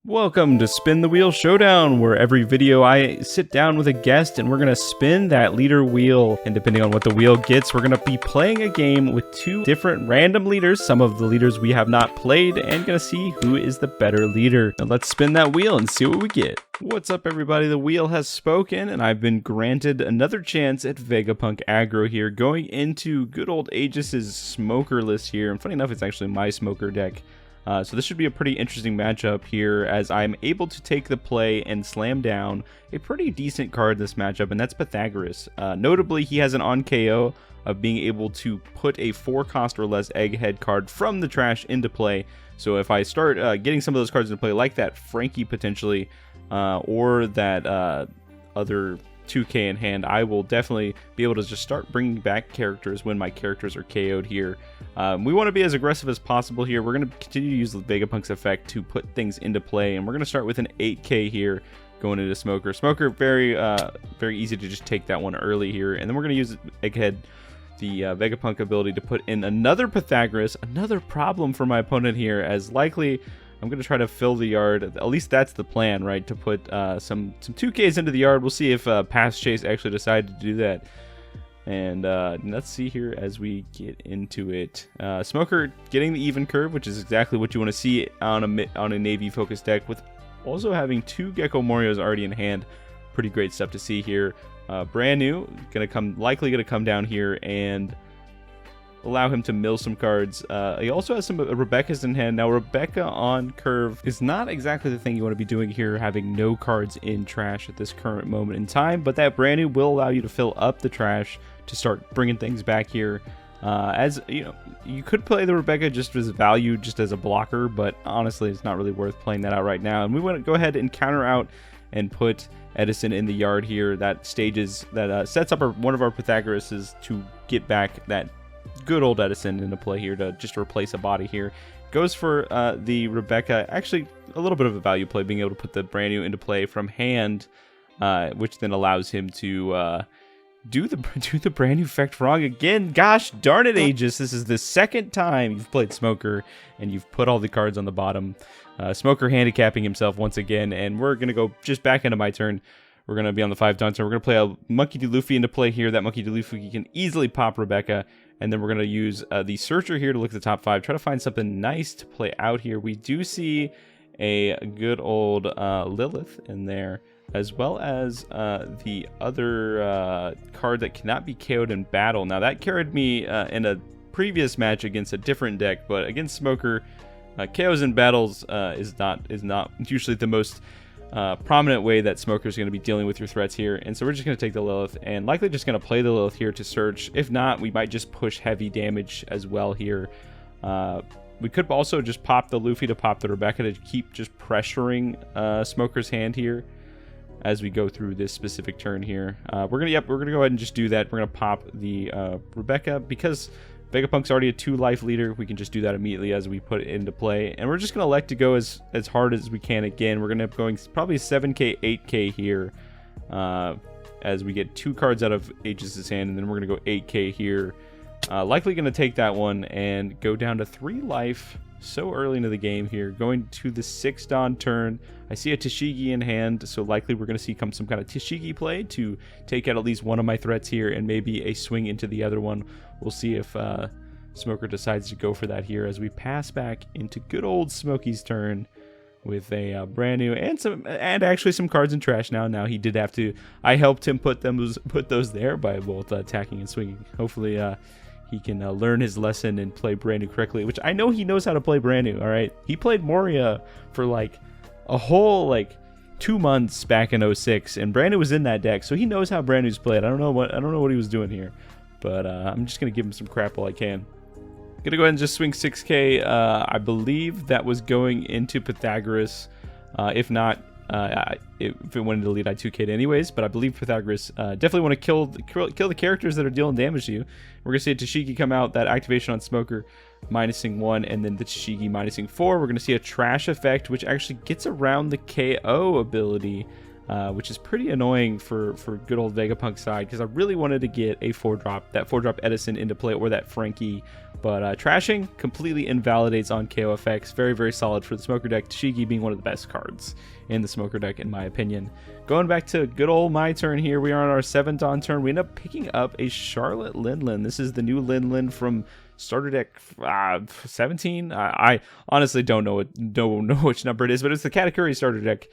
Welcome to Spin the Wheel Showdown, where every video I sit down with a guest and we're going to spin that leader wheel. And depending on what the wheel gets, we're going to be playing a game with two different random leaders, some of the leaders we have not played, and going to see who is the better leader. Now let's spin that wheel and see what we get. What's up, everybody? The wheel has spoken, and I've been granted another chance at Vegapunk Aggro here, going into good old Aegis's smoker list here. And funny enough, it's actually my smoker deck. So this should be a pretty interesting matchup here, as I'm able to take the play and slam down a pretty decent card in this matchup, and that's Pythagoras. Notably, he has an on KO of being able to put a 4-cost or less egghead card from the trash into play. So if I start getting some of those cards into play, like that Frankie potentially, or that other 2K in hand, I will definitely be able to just start bringing back characters when my characters are KO'd here. We want to be as aggressive as possible here. We're going to continue to use the Vegapunk's effect to put things into play, and we're going to start with an 8K here going into Smoker. Smoker, very easy to just take that one early here, and then we're going to use Egghead, the Vegapunk ability, to put in another Pythagoras, another problem for my opponent here, as likely I'm going to try to fill the yard. At least that's the plan, right? To put some 2Ks into the yard. We'll see if Pass Chase actually decided to do that. And let's see here as we get into it. Smoker getting the even curve, which is exactly what you want to see on a Navy-focused deck, with also having 2 Gecko Morios already in hand. Pretty great stuff to see here. Brand new, likely going to come down here and allow him to mill some cards. He also has some Rebecca's in hand. Now, Rebecca on curve is not exactly the thing you want to be doing here, having no cards in trash at this current moment in time, but that brand new will allow you to fill up the trash to start bringing things back here. As you know, you could play the Rebecca just as value, just as a blocker, but honestly, it's not really worth playing that out right now. And we want to go ahead and counter out and put Edison in the yard here. That sets up one of our Pythagoras's to get back that good old Edison into play here to just replace a body here. Goes for the Rebecca. Actually, a little bit of a value play, being able to put the brand new into play from hand, which then allows him to do the brand new effect wrong again. Gosh darn it, Aegis! This is the second time you've played Smoker and you've put all the cards on the bottom. Smoker handicapping himself once again, and we're gonna go just back into my turn. We're going to be on the 5 Dunce, and we're going to play a Monkey D. Luffy into play here. That Monkey D. Luffy can easily pop Rebecca, and then we're going to use the Searcher here to look at the top 5. Try to find something nice to play out here. We do see a good old Lilith in there, as well as the other card that cannot be KO'd in battle. Now, that carried me in a previous match against a different deck, but against Smoker, KOs in battles is not usually the most prominent way that Smoker is going to be dealing with your threats here. And so we're just going to take the Lilith, and likely just going to play the Lilith here to search. If not, we might just push heavy damage as well here. We could also just pop the Luffy to pop the Rebecca to keep just pressuring Smoker's hand here as we go through this specific turn here. We're gonna go ahead and just do that. We're gonna pop the Rebecca because Vegapunk's already a 2-life leader. We can just do that immediately as we put it into play. And we're just going to elect to go as hard as we can again. We're going to end up going probably 7K, 8K here as we get 2 cards out of Aegis's hand. And then we're going to go 8K here. Likely going to take that one and go down to 3 life so early into the game here. Going to the 6 Dawn turn. I see a Tashigi in hand, so likely we're going to see some kind of Tashigi play to take out at least one of my threats here and maybe a swing into the other one. We'll see if Smoker decides to go for that here as we pass back into good old Smokey's turn with a brand new and actually some cards in trash now. Now he did have to. I helped him put those there by both attacking and swinging. Hopefully he can learn his lesson and play brand new correctly, which I know he knows how to play brand new. All right, he played Moria for like a whole 2 months back in 06, and brand new was in that deck, so he knows how brand new's played. I don't know what he was doing here. But I'm just going to give him some crap while I can. Going to go ahead and just swing 6K. I believe that was going into Pythagoras. If not, if it went into lead, I 2K'd anyways. But I believe Pythagoras definitely want to kill the characters that are dealing damage to you. We're going to see a Tashigi come out. That activation on Smoker, minusing 1. And then the Tashigi minusing 4. We're going to see a Trash effect, which actually gets around the KO ability. which is pretty annoying for good old Vegapunk side, because I really wanted to get a 4-drop, that 4-drop Edison into play, or that Frankie, but trashing completely invalidates on KO effects. Very, very solid for the Smoker deck, Tashigi being one of the best cards in the Smoker deck, in my opinion. Going back to good old my turn here, we are on our 7th Dawn turn. We end up picking up a Charlotte Linlin. This is the new Linlin from starter deck 17. I honestly don't know which number it is, but it's the Katakuri starter deck,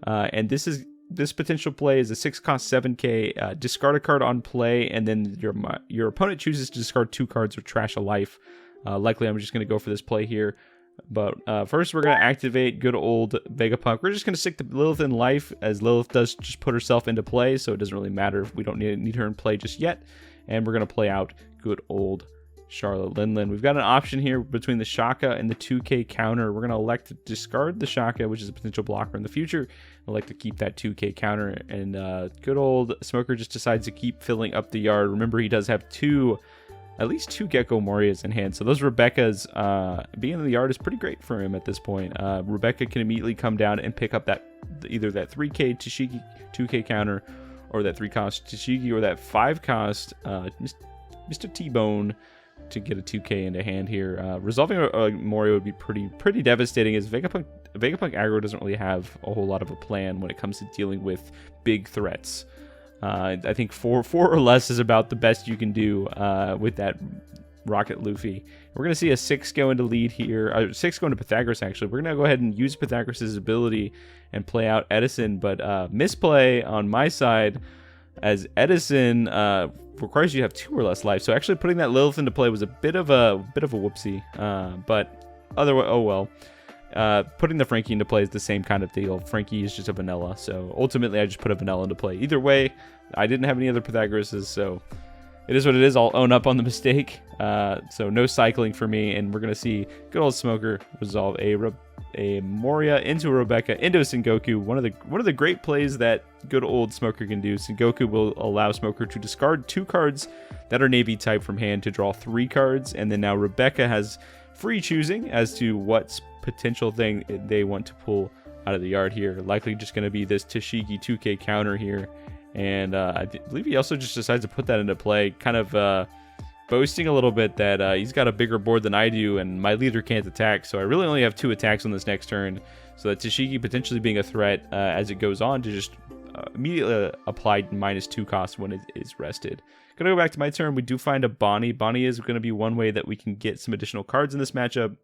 and this potential play is a 6-cost 7k. Discard a card on play, and then your opponent chooses to discard 2 cards or trash a life. Likely, I'm just going to go for this play here. But first, we're going to activate good old Vegapunk. We're just going to stick to Lilith in life, as Lilith does just put herself into play, so it doesn't really matter if we don't need her in play just yet. And we're going to play out good old Charlotte Linlin. We've got an option here between the Shaka and the 2k counter. We're going to elect to discard the Shaka, which is a potential blocker in the future. Elect to keep that 2k counter, and good old Smoker just decides to keep filling up the yard. Remember, he does have at least two Gecko Morias in hand, so those Rebekahs being in the yard is pretty great for him at this point. Rebekah can immediately come down and pick up either that 3k Tashigi 2k counter, or that 3-cost Tashigi, or that 5-cost Mr. T-Bone to get a 2k into hand here. Resolving a Moria would be pretty devastating, as Vegapunk aggro doesn't really have a whole lot of a plan when it comes to dealing with big threats. I think 4 or less is about the best you can do with that Rocket Luffy. We're going to see a 6 go into lead here. 6 go into Pythagoras, actually. We're going to go ahead and use Pythagoras' ability and play out Edison, but misplay on my side, as Edison requires you to have 2 or less life. So actually putting that Lilith into play was a bit of a whoopsie. But otherwise, oh well. Putting the Frankie into play is the same kind of deal. Frankie is just a vanilla, so ultimately I just put a vanilla into play. Either way, I didn't have any other Pythagoras's, so it is what it is. I'll own up on the mistake. So no cycling for me, and we're gonna see good old Smoker resolve a Moria into a Rebekah into a Sengoku. One of the great plays that good old Smoker can do. Sengoku will allow Smoker to discard 2 cards that are Navy type from hand to draw 3 cards, and then now Rebekah has free choosing as to what potential thing they want to pull out of the yard here. Likely just going to be this Tashigi 2k counter here, and I believe he also just decides to put that into play, kind of boasting a little bit that he's got a bigger board than I do and my leader can't attack, so I really only have 2 attacks on this next turn, so that Tashigi potentially being a threat as it goes on to just immediately apply -2 cost when it is rested. Gonna go back to my turn. We do find a Bonnie. Bonnie is going to be one way that we can get some additional cards in this matchup.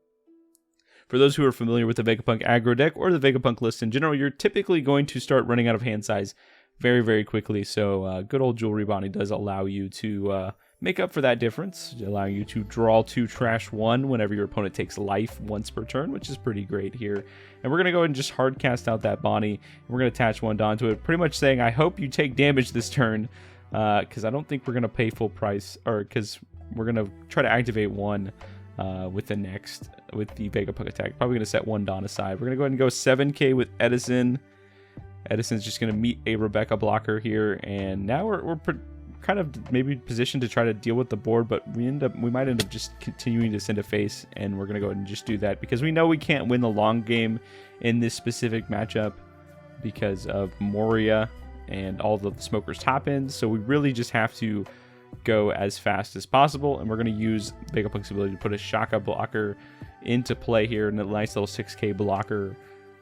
For those who are familiar with the Vegapunk aggro deck or the Vegapunk list in general, you're typically going to start running out of hand size very, very quickly. So good old Jewelry Bonnie does allow you to make up for that difference, allowing you to draw 2, trash 1 whenever your opponent takes life once per turn, which is pretty great here. And we're going to go ahead and just hard cast out that Bonnie. And we're going to attach 1 Dawn to it, pretty much saying, I hope you take damage this turn, because I don't think we're going to pay full price, or because we're going to try to activate 1 with the Vegapunk attack. Probably going to set 1 Dawn aside. We're going to go ahead and go 7k with Edison. Edison's just going to meet a Rebekah blocker here, and now we're kind of maybe positioned to try to deal with the board, but we might end up just continuing to send a face, and we're going to go ahead and just do that because we know we can't win the long game in this specific matchup because of Moria and all the Smoker's top ends, so we really just have to go as fast as possible, and we're going to use Vegapunk's ability to put a Shaka blocker into play here, and a nice little 6k blocker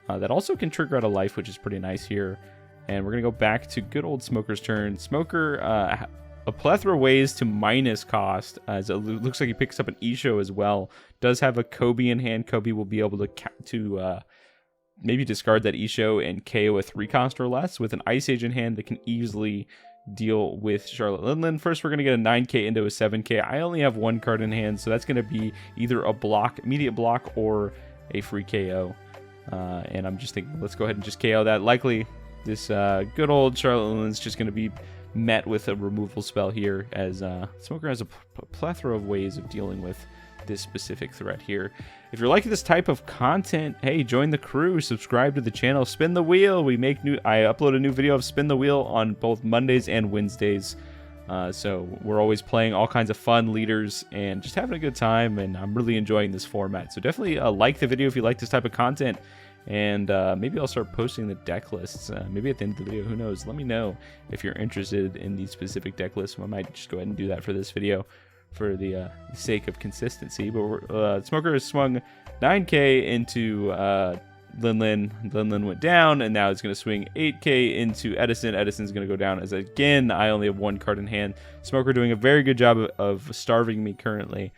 that also can trigger out a life, which is pretty nice here. And we're going to go back to good old Smoker's turn. Smoker, a plethora of ways to minus cost, as it looks like he picks up an Isho as well. Does have a Kobe in hand. Kobe will be able to maybe discard that Isho and KO a 3-cost or less with an Ice Age in hand that can easily deal with Charlotte Linlin. First, we're going to get a 9k into a 7k. I only have 1 card in hand, so that's going to be either a block, immediate block, or a free KO. And I'm just thinking, let's go ahead and just KO that. Likely, this good old Charlotte Linlin's just going to be met with a removal spell here, as Smoker has a plethora of ways of dealing with this specific threat here. If you're liking this type of content, hey, join the crew, subscribe to the channel, Spin the Wheel. I upload a new video of Spin the Wheel on both Mondays and Wednesdays. So we're always playing all kinds of fun leaders and just having a good time, and I'm really enjoying this format. So definitely like the video if you like this type of content. And maybe I'll start posting the deck lists. Maybe at the end of the video, who knows? Let me know if you're interested in these specific deck lists. I might just go ahead and do that for this video for the sake of consistency. But Smoker has swung 9k into Lin Lin. Lin Lin went down, and now it's going to swing 8k into Edison. Edison's going to go down, as again, I only have one card in hand. Smoker doing a very good job of starving me currently,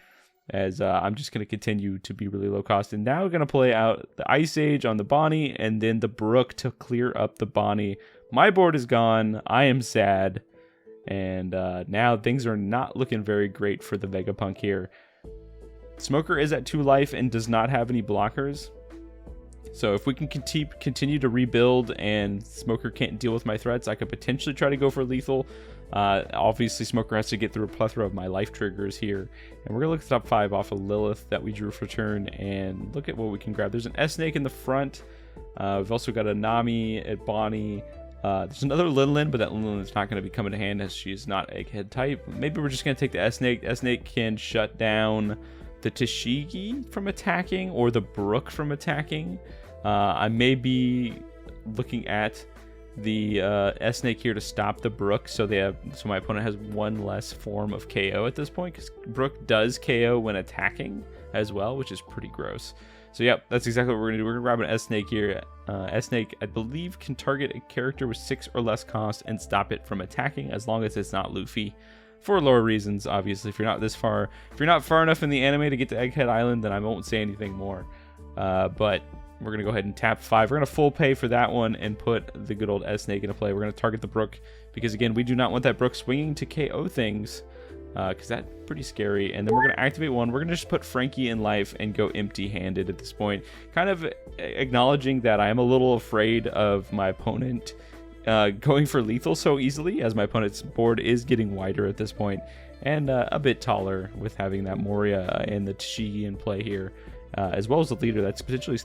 as I'm just going to continue to be really low cost. And now we're going to play out the Ice Age on the Bonnie, and then the Brook to clear up the Bonnie. My board is gone. I am sad. And now things are not looking very great for the Vegapunk here. Smoker is at 2 life and does not have any blockers. So if we can continue to rebuild and Smoker can't deal with my threats, I could potentially try to go for lethal. Obviously, Smoker has to get through a plethora of my life triggers here. And we're going to look at the top 5 off of Lilith that we drew for turn and look at what we can grab. There's an S-Snake in the front. We've also got a Nami at Bonnie. There's another Lin Lin, but that Lin Lin is not going to be coming to hand as she is not Egghead type. Maybe we're just going to take the S-Snake. S-Snake can shut down the Tashigi from attacking or the Brook from attacking. I may be looking at the S-Snake here to stop the Brook, so my opponent has one less form of KO at this point, because Brook does KO when attacking as well, which is pretty gross. So yeah, that's exactly what we're gonna do. We're gonna grab an S-Snake here. S-Snake, I believe, can target a character with 6 or less cost and stop it from attacking, as long as it's not Luffy. For lore reasons, obviously. If you're not far enough in the anime to get to Egghead Island, then I won't say anything more. But we're going to go ahead and tap 5. We're going to full pay for that one and put the good old S-Snake into play. We're going to target the Brook because, again, we do not want that Brook swinging to KO things, because that's pretty scary. And then we're going to activate 1. We're going to just put Frankie in life and go empty-handed at this point, kind of acknowledging that I am a little afraid of my opponent going for lethal so easily, as my opponent's board is getting wider at this point and a bit taller with having that Moria and the Tashigi in play here. As well as the leader, that's potentially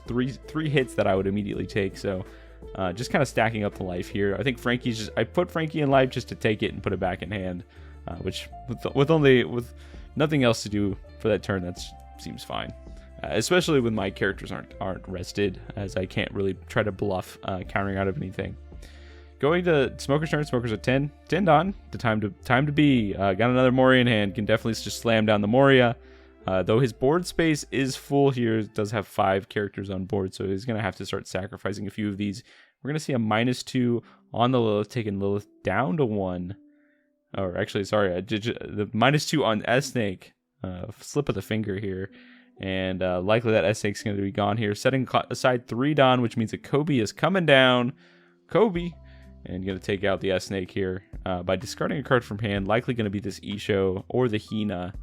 three hits that I would immediately take. So just kind of stacking up the life here. I think I put Frankie in life just to take it and put it back in hand, which with nothing else to do for that turn, that seems fine. Especially when my characters aren't rested, as I can't really try to bluff countering out of anything. Going to Smoker's turn. Smoker's at 10 on. The time to be. Got another Moria in hand. Can definitely just slam down the Moria. Though his board space is full here, does have 5 characters on board, so he's going to have to start sacrificing a few of these. We're going to see a -2 on the Lilith, taking Lilith down to 1. Or actually, sorry, the -2 on S-Snake. Slip of the finger here. And likely that S-Snake's going to be gone here. Setting aside 3 Don, which means that Kobe is coming down. Kobe! And going to take out the S-Snake here by discarding a card from hand. Likely going to be this Isho or the Hina.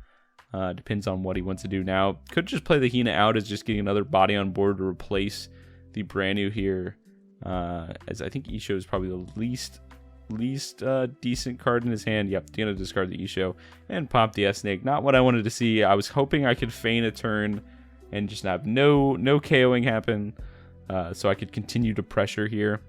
Depends on what he wants to do now. Could just play the Hina out as just getting another body on board to replace the brand new here. As I think Isho is probably the least decent card in his hand. Yep, gonna discard the Isho and pop the S-Snake. Not what I wanted to see. I was hoping I could feign a turn and just have no KOing happen, so I could continue to pressure here.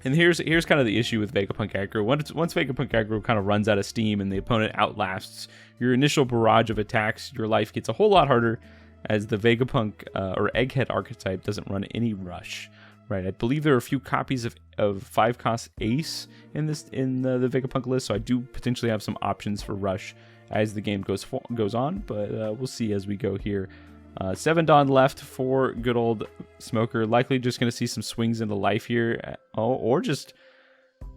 And here's kind of the issue with Vegapunk Aggro. Once Vegapunk Aggro kind of runs out of steam and the opponent outlasts your initial barrage of attacks, your life gets a whole lot harder, as the Vegapunk or Egghead archetype doesn't run any rush. Right, I believe there are a few copies of 5 cost Ace in the Vegapunk list, so I do potentially have some options for rush as the game goes on, but we'll see as we go here. 7 Dawn left for good old Smoker. Likely just going to see some swings into life here, or just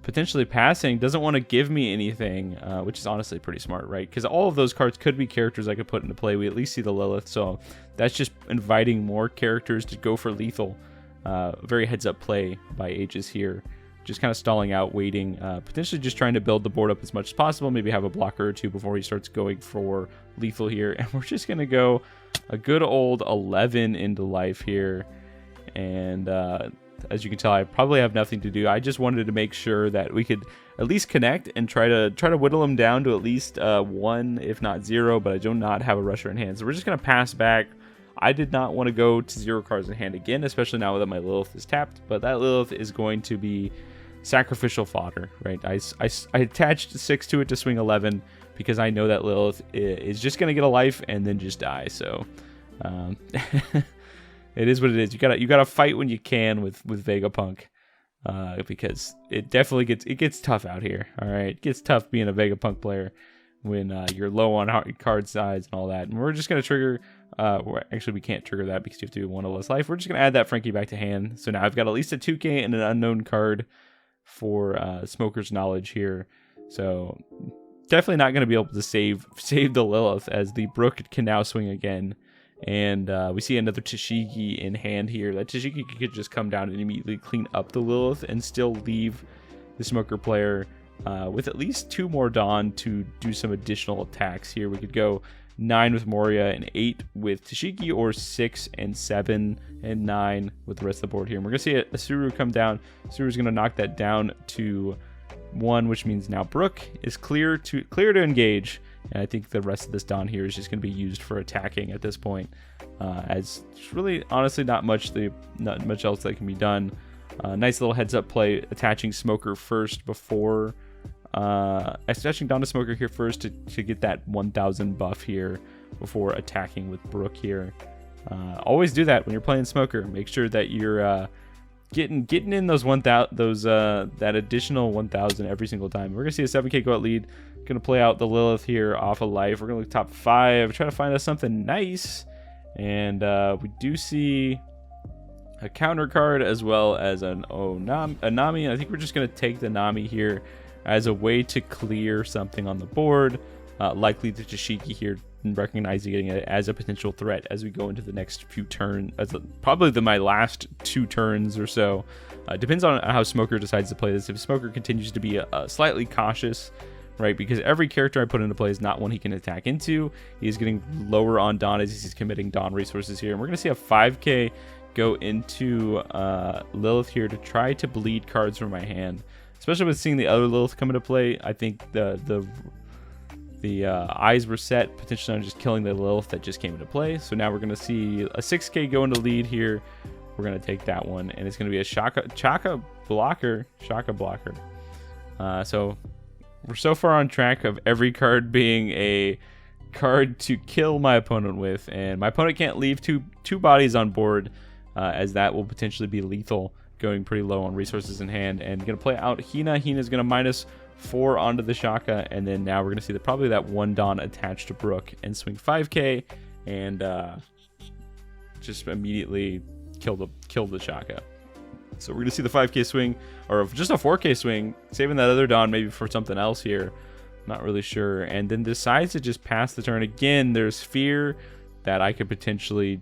potentially passing. Doesn't want to give me anything, which is honestly pretty smart, right? Because all of those cards could be characters I could put into play. We at least see the Lilith, so that's just inviting more characters to go for lethal. Very heads-up play by Aegis here. Just kind of stalling out, waiting, potentially just trying to build the board up as much as possible. Maybe have a blocker or 2 before he starts going for lethal here. And we're just going to go a good old 11 into life here. And as you can tell, I probably have nothing to do. I just wanted to make sure that we could at least connect and try to whittle him down to at least 1, if not 0. But I do not have a rusher in hand. So we're just going to pass back. I did not want to go to 0 cards in hand again, especially now that my Lilith is tapped. But that Lilith is going to be sacrificial fodder, right? I attached 6 to it to swing 11 because I know that Lilith is just going to get a life and then just die. So It is what it is. You gotta fight when you can with Vegapunk, because it definitely gets tough out here. All right, it gets tough being a Vegapunk player when you're low on card size and all that. And we're just gonna trigger. Actually, we can't trigger that because you have to do 1 less life. We're just gonna add that Frankie back to hand. So now I've got at least a 2K and an unknown card for Smoker's Knowledge here. So definitely not gonna be able to save the Lilith, as the Brook can now swing again. And we see another Tashigi in hand here. That Tashigi could just come down and immediately clean up the Lilith and still leave the Smoker player with at least 2 more Dawn to do some additional attacks here. We could go 9 with Moria and 8 with Tashigi, or 6 and 7 and 9 with the rest of the board here. And we're going to see a Suru come down. Suru's going to knock that down to 1, which means now Brook is clear to engage. And I think the rest of this Dawn here is just going to be used for attacking at this point, as there's really honestly not much else that can be done. Nice little heads up play, attaching Smoker first before attaching Dawn to Smoker here first to get that 1000 buff here before attacking with Brook here. Always do that when you're playing Smoker. Make sure that you're getting in those that additional 1000 every single time. We're gonna see a 7K go out lead. Gonna play out the Lilith here off of life. We're gonna look top 5, try to find us something nice, and we do see a counter card as well as a Nami. I think we're just gonna take the Nami here as a way to clear something on the board, likely the Tashigi here, and recognizing it as a potential threat as we go into the next few turns, probably my last 2 turns or so. Depends on how Smoker decides to play this. If Smoker continues to be slightly cautious, right, because every character I put into play is not one he can attack into. He is getting lower on Dawn as he's committing Dawn resources here. And we're going to see a 5K go into Lilith here to try to bleed cards from my hand. Especially with seeing the other Lilith come into play, I think the eyes were set potentially on just killing the Lilith that just came into play. So now we're going to see a 6K go into lead here. We're going to take that one, and it's going to be a Shaka blocker. So we're so far on track of every card being a card to kill my opponent with, and my opponent can't leave two bodies on board, as that will potentially be lethal, going pretty low on resources in hand. And gonna play out Hina. Hina's gonna -4 onto the Shaka, and then now we're gonna see probably that 1 Dawn attached to Brook and swing 5K and just immediately kill the Shaka. So we're gonna see the 5K swing, or just a 4K swing, saving that other Dawn maybe for something else here. Not really sure. And then decides to just pass the turn again. There's fear that I could potentially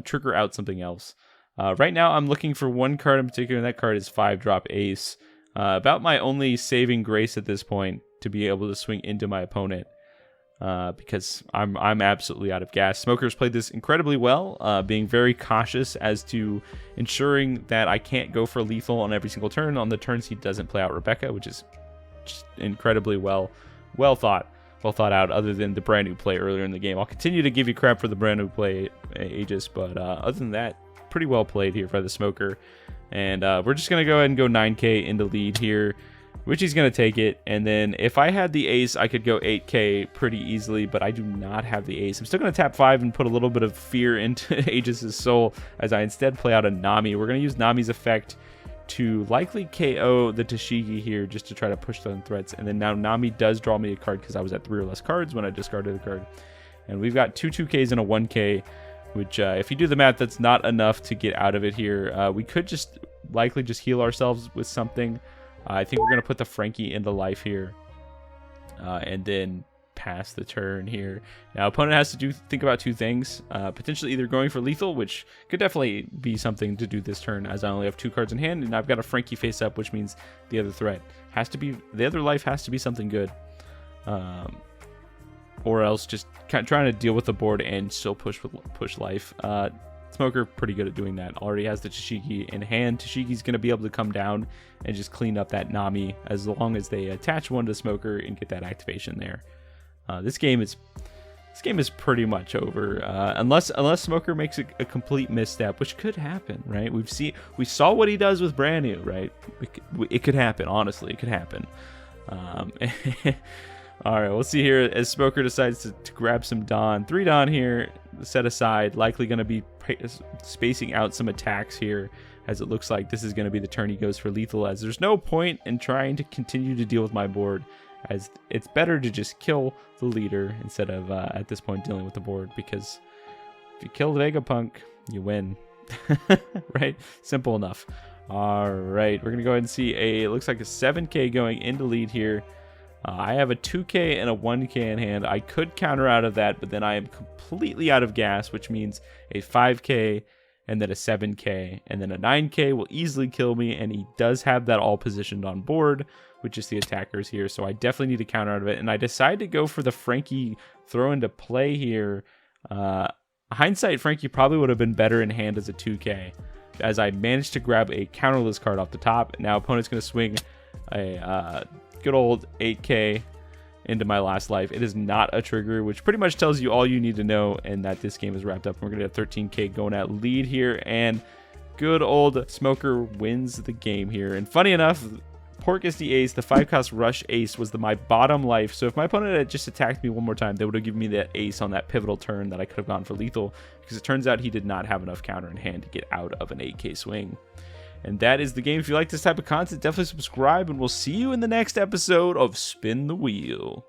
trigger out something else. Right now I'm looking for 1 card in particular, and that card is 5-drop Ace. About my only saving grace at this point to be able to swing into my opponent, because I'm absolutely out of gas. Smoker's played this incredibly well, being very cautious as to ensuring that I can't go for lethal on every single turn. On the turns he doesn't play out Rebecca, which is just incredibly well thought out, other than the brand new play earlier in the game. I'll continue to give you crap for the brand new play, Aegis, but other than that, pretty well played here by the Smoker. And we're just going to go ahead and go 9K into lead here, which he's going to take it. And then if I had the Ace, I could go 8K pretty easily, but I do not have the Ace. I'm still going to tap 5 and put a little bit of fear into Aegis' soul, as I instead play out a Nami. We're going to use Nami's effect to likely KO the Tashigi here, just to try to push down threats. And then now Nami does draw me a card because I was at 3 or less cards when I discarded the card. And we've got 2 2Ks and a 1K, which if you do the math, that's not enough to get out of it here. We could just likely just heal ourselves with something. I think we're going to put the Frankie into life here, and then pass the turn here. Now opponent has to think about 2 things, potentially either going for lethal, which could definitely be something to do this turn, as I only have 2 cards in hand, and I've got a Frankie face up, which means the other threat has to be, the other life has to be something good, or else just kind of trying to deal with the board and still push life. Smoker pretty good at doing that. Already has the Tashigi in hand. Tashigi's going to be able to come down and just clean up that Nami as long as they attach 1 to Smoker and get that activation there. This game is pretty much over, unless Smoker makes a complete misstep, which could happen, right? We saw what he does with brand new, right? It could happen. Honestly, it could happen. All right, we'll see here as Smoker decides to grab some Dawn. 3 Dawn here, set aside. Likely going to be spacing out some attacks here, as it looks like this is going to be the turn he goes for lethal, as there's no point in trying to continue to deal with my board, as it's better to just kill the leader instead of, at this point, dealing with the board, because if you kill the Vegapunk, you win. Right? Simple enough. All right, we're going to go ahead and see it looks like a 7K going into lead here. I have a 2K and a 1K in hand. I could counter out of that, but then I am completely out of gas, which means a 5K and then a 7K, and then a 9K will easily kill me, and he does have that all positioned on board, which is the attackers here, so I definitely need to counter out of it, and I decide to go for the Frankie throw into play here. Hindsight, Frankie probably would have been better in hand as a 2K, as I managed to grab a counterless card off the top. Now opponent's going to swing a good old 8K into my last life. It is not a trigger, which pretty much tells you all you need to know, and that this game is wrapped up. We're going to get 13K going at lead here, and good old Smoker wins the game here. And funny enough, Pork is the ace. The 5-cost rush ace was my bottom life. So if my opponent had just attacked me one more time, they would have given me that ace on that pivotal turn that I could have gone for lethal, because it turns out he did not have enough counter in hand to get out of an 8K swing. And that is the game. If you like this type of content, definitely subscribe, and we'll see you in the next episode of Spin the Wheel.